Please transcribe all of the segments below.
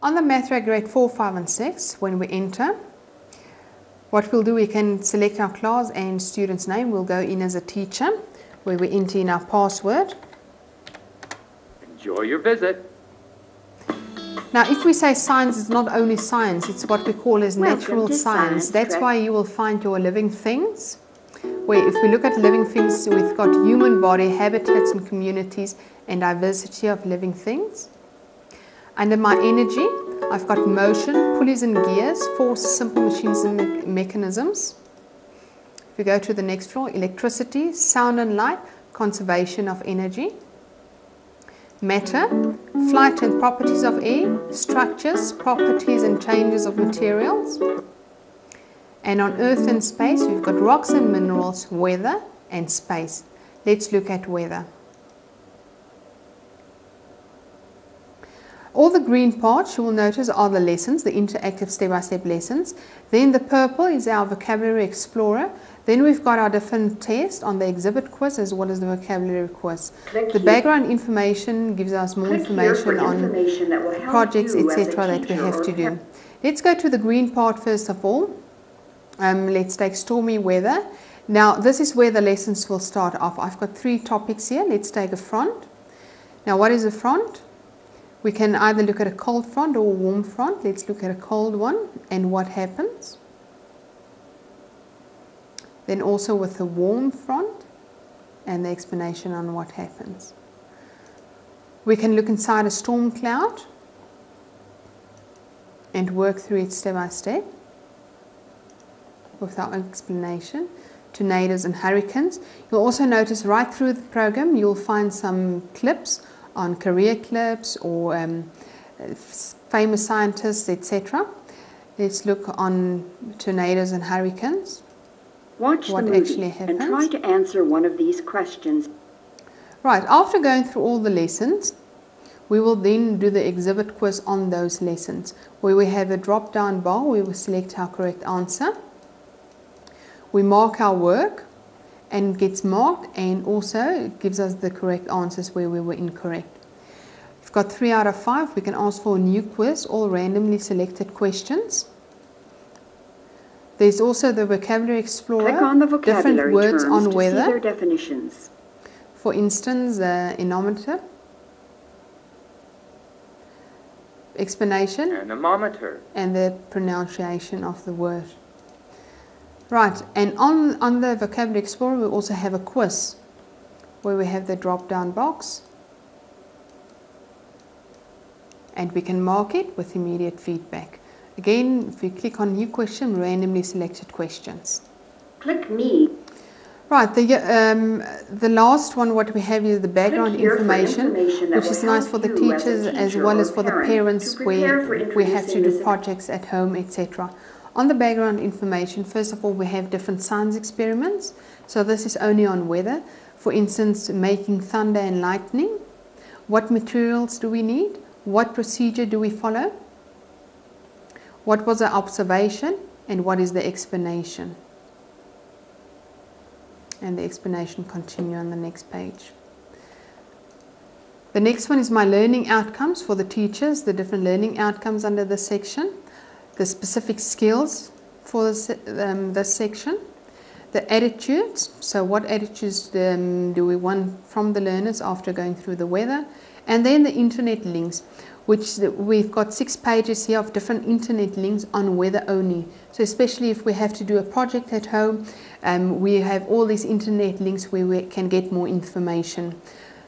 On the math rate grade 4, 5 and 6, when we enter, what we'll do, we can select our class and student's name. We'll go in as a teacher, where we enter in our password. Enjoy your visit. Now, if we say science, it's not only science, it's what we call as natural science. That's why you will find your living things, where if we look at living things, we've got human body, habitats and communities, and diversity of living things. Under my energy, I've got motion, pulleys and gears, force, simple machines and mechanisms. If we go to the next floor, electricity, sound and light, conservation of energy. Matter, flight and properties of air, structures, properties and changes of materials. And on earth and space, we've got rocks and minerals, weather and space. Let's look at weather. All the green parts you will notice are the lessons, the interactive step-by-step lessons. Then the purple is our vocabulary explorer. Then we've got our different tests on the exhibit quiz as well as the vocabulary quiz. The background information gives us more information on projects, etc. that we have to do. Let's go to the green part first of all. Let's take stormy weather. Now this is where the lessons will start off. I've got 3 topics here. Let's take a front. Now what is a front? We can either look at a cold front or a warm front. Let's look at a cold one and what happens. Then also with a warm front and the explanation on what happens. We can look inside a storm cloud and work through it step by step with our explanation. Tornadoes and hurricanes. You'll also notice right through the program you'll find some clips on career clips or famous scientists, etc. Let's look on tornadoes and hurricanes. Watch what the movie actually happens. And try to answer one of these questions. Right, after going through all the lessons, we will then do the exhibit quiz on those lessons, where we have a drop-down bar where we select our correct answer. We mark our work, and gets marked, and also gives us the correct answers where we were incorrect. We've got 3 out of 5. We can ask for a new quiz, all randomly selected questions. There's also the vocabulary explorer. Click on the vocabulary different words terms on to weather. see their definitions. For instance, anemometer, explanation, anemometer, and the pronunciation of the word. Right, and on the vocabulary explorer we also have a quiz where we have the drop down box and we can mark it with immediate feedback. Again, if we click on new question, randomly selected questions. Click me. Right, the last one what we have is the background information, which is nice for the teachers as well as for the parents where we have to do projects at home, etc. On the background information, first of all, we have different science experiments. So this is only on weather. For instance, making thunder and lightning. What materials do we need? What procedure do we follow? What was the observation? And what is the explanation? And the explanation continue on the next page. The next one is my learning outcomes for the teachers, the different learning outcomes under this section. The specific skills for this section, the attitudes, so what attitudes do we want from the learners after going through the weather, and then the internet links, which we've got 6 pages here of different internet links on weather only. So especially if we have to do a project at home, we have all these internet links where we can get more information.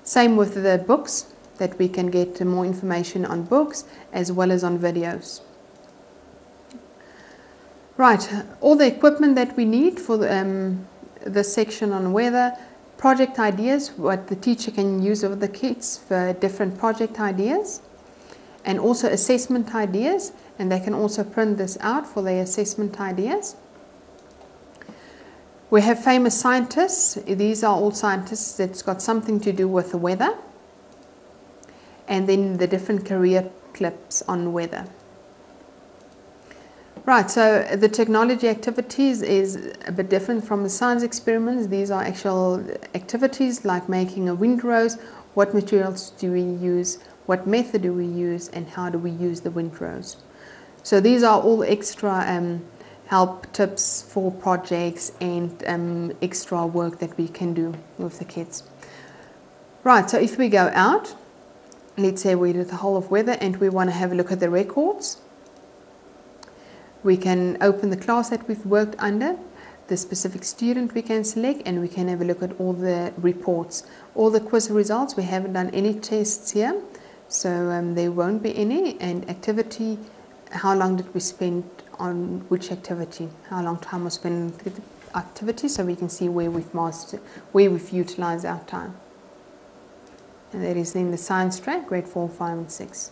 Same with the books, that we can get more information on books as well as on videos. Right, all the equipment that we need for the section on weather, project ideas, what the teacher can use of the kids for different project ideas, and also assessment ideas, and they can also print this out for their assessment ideas. We have famous scientists. These are all scientists that's got something to do with the weather, and then the different career clips on weather. Right, so the technology activities is a bit different from the science experiments. These are actual activities like making a windrose. What materials do we use? what method do we use, and how do we use the windrows. So these are all extra help tips for projects and extra work that we can do with the kids. Right, so if we go out, let's say we did the whole of weather and we want to have a look at the records, we can open the class that we've worked under, the specific student we can select, and we can have a look at all the reports, all the quiz results. We haven't done any tests here, so there won't be any. And activity, how long did we spend on which activity, how long time was spent on the activity, so we can see where we've mastered, where we've utilized our time. And that is then the science track, grade 4, 5 and 6.